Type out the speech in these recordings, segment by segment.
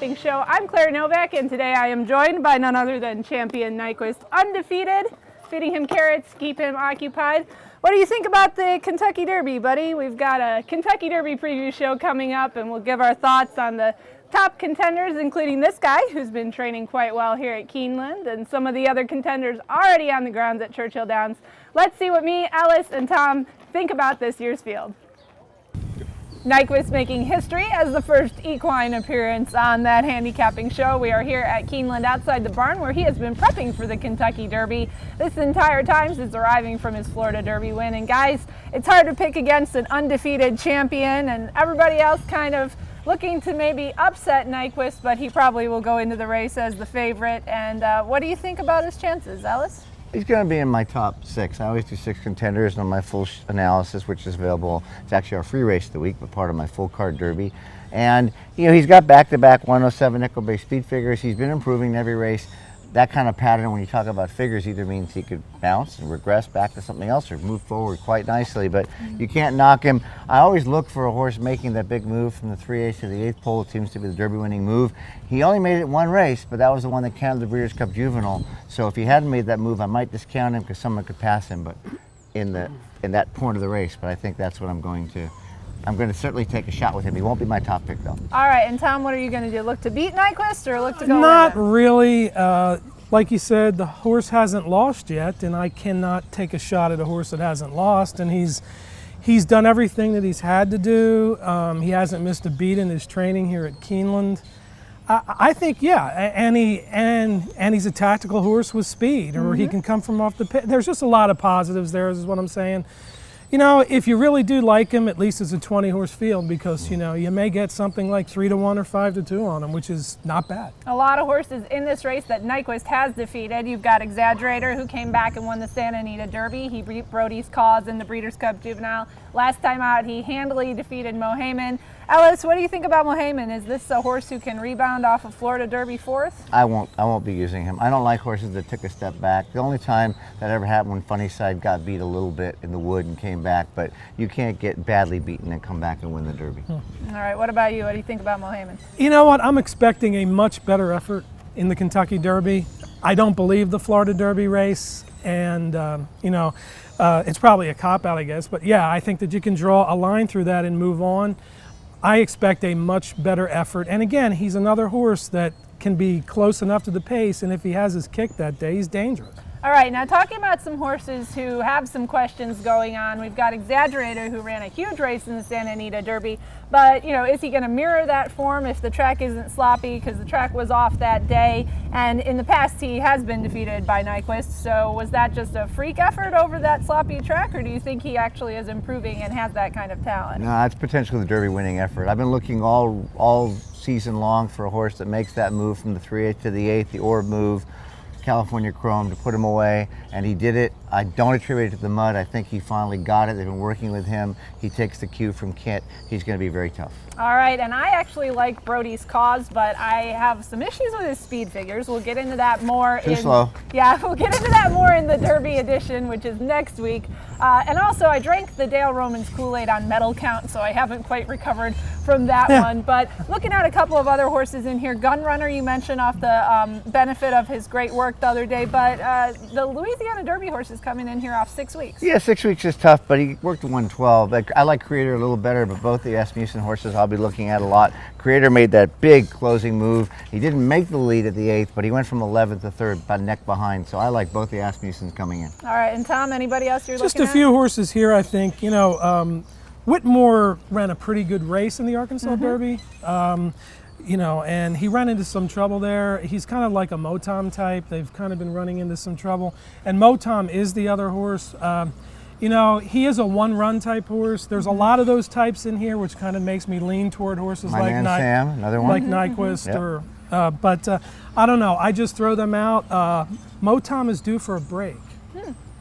that-handicapping-show. I'm Claire Novak, and today I am joined by none other than champion Nyquist, undefeated, feeding him carrots, keep him occupied. What do you think about the Kentucky Derby, buddy? We've got a Kentucky Derby preview show coming up, and we'll give our thoughts on the top contenders, including this guy, who's been training quite well here at Keeneland, and some of the other contenders already on the grounds at Churchill Downs. Let's see what me, Ellis, and Tom think about this year's field. Nyquist making history as the first equine appearance on that handicapping show. We are here at Keeneland outside the barn where he has been prepping for the Kentucky Derby this entire time since arriving from his Florida Derby win. And guys, it's hard to pick against an undefeated champion, and everybody else kind of looking to maybe upset Nyquist, but he probably will go into the race as the favorite. And what do you think about his chances, Ellis? He's going to be in my top 6. I always do 6 contenders on my full analysis, which is available. It's actually our free race of the week, but part of my full card derby. And, you know, he's got back-to-back 107 nickel-based speed figures. He's been improving in every race. That kind of pattern, when you talk about figures, either means he could bounce and regress back to something else or move forward quite nicely, but you can't knock him. I always look for a horse making that big move from the 3/8 to the 8th pole. It seems to be the Derby winning move. He only made it one race, but that was the one that counted the Breeders' Cup Juvenile. So if he hadn't made that move, I might discount him because someone could pass him, but in that point of the race. But I think that's what I'm going to certainly take a shot with him. He won't be my top pick, though. All right, and Tom, what are you going to do? Look to beat Nyquist or look to go Not with it? really. Like you said, the horse hasn't lost yet, and I cannot take a shot at a horse that hasn't lost. And he's done everything that he's had to do. He hasn't missed a beat in his training here at Keeneland. I think, yeah, and he's a tactical horse with speed, or he can come from off the pit. There's just a lot of positives there, is what I'm saying. You know, if you really do like him, at least it's a 20-horse field, because, you know, you may get something like 3-1 or 5-2 on him, which is not bad. A lot of horses in this race that Nyquist has defeated. You've got Exaggerator, who came back and won the Santa Anita Derby. He beat Brody's Cause in the Breeders' Cup Juvenile. Last time out, he handily defeated Muhaimin. Ellis, what do you think about Muhaimin? Is this a horse who can rebound off a Florida Derby 4th? I won't be using him. I don't like horses that took a step back. The only time that ever happened when Funnyside got beat a little bit in the wood and came back, but you can't get badly beaten and come back and win the Derby. All right, what about you? What do you think about Muhaimin? You know what? I'm expecting a much better effort in the Kentucky Derby. I don't believe the Florida Derby race, and you know, it's probably a cop-out, I guess. But yeah, I think that you can draw a line through that and move on. I expect a much better effort. And again, he's another horse that can be close enough to the pace, and if he has his kick that day, he's dangerous. All right, now talking about some horses who have some questions going on, we've got Exaggerator, who ran a huge race in the Santa Anita Derby, but, you know, is he going to mirror that form if the track isn't sloppy, because the track was off that day, and in the past he has been defeated by Nyquist, so was that just a freak effort over that sloppy track, or do you think he actually is improving and has that kind of talent? No, it's potentially the Derby winning effort. I've been looking all season long for a horse that makes that move from the 3/8 to the 8th, the Orb move, California Chrome, to put him away, and he did it. I don't attribute it to the mud. I think he finally got it. They've been working with him. He takes the cue from Kit. He's going to be very tough. All right, and I actually like Brody's Cause, but I have some issues with his speed figures. We'll get into that more. Too slow. Yeah, we'll get into that more in the Derby edition, which is next week. And also, I drank the Dale Romans Kool-Aid on medal count, so I haven't quite recovered from that one. But looking at a couple of other horses in here, Gunrunner, you mentioned off the benefit of his great work the other day, but the Louisiana Derby horse is coming in here off 6 weeks. Yeah, 6 weeks is tough, but he worked 112. I like Creator a little better, but both the Asmussen horses I'll be looking at a lot. Creator made that big closing move. He didn't make the lead at the 8th, but he went from 11th to 3rd, about a neck behind. So I like both the Asmussens coming in. All right, and Tom, anybody else you're Just looking a at? few horses here, I think. You know, Whitmore ran a pretty good race in the Arkansas Derby. You know, and he ran into some trouble there. He's kind of like a Motom type. They've kind of been running into some trouble. And Motom is the other horse. You know, he is a one-run type horse. There's a lot of those types in here, which kind of makes me lean toward horses My man Sam, another one. like Nyquist. Yep. Or, but I don't know. I just throw them out. Motom is due for a break.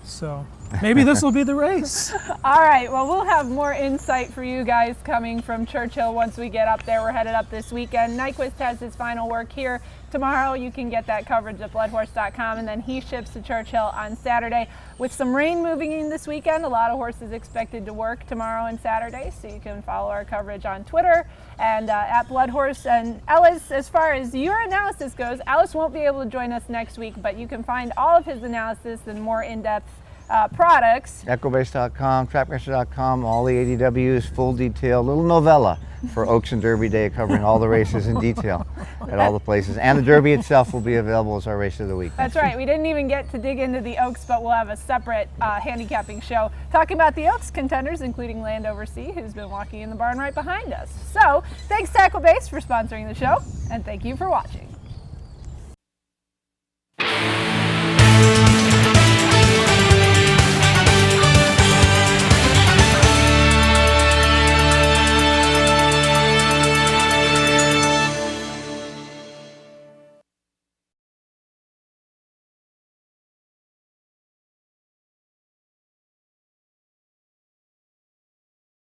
So Maybe this will be the race. All right, well, we'll have more insight for you guys coming from Churchill once we get up there. We're headed up this weekend. Nyquist has his final work here tomorrow. You can get that coverage at bloodhorse.com, and then he ships to Churchill on Saturday. With some rain moving in this weekend, a lot of horses expected to work tomorrow and Saturday, so you can follow our coverage on Twitter and at Bloodhorse. And Ellis, as far as your analysis goes, Ellis won't be able to join us next week, but you can find all of his analysis and more in-depth products. Equibase.com, Trapmaster.com, all the ADWs, full detail, little novella for Oaks and Derby Day, covering all the races in detail at all the places. And the Derby itself will be available as our race of the week. That's right. We didn't even get to dig into the Oaks, but we'll have a separate handicapping show talking about the Oaks contenders, including Landover C, who's been walking in the barn right behind us. So thanks to Equibase for sponsoring the show, and thank you for watching.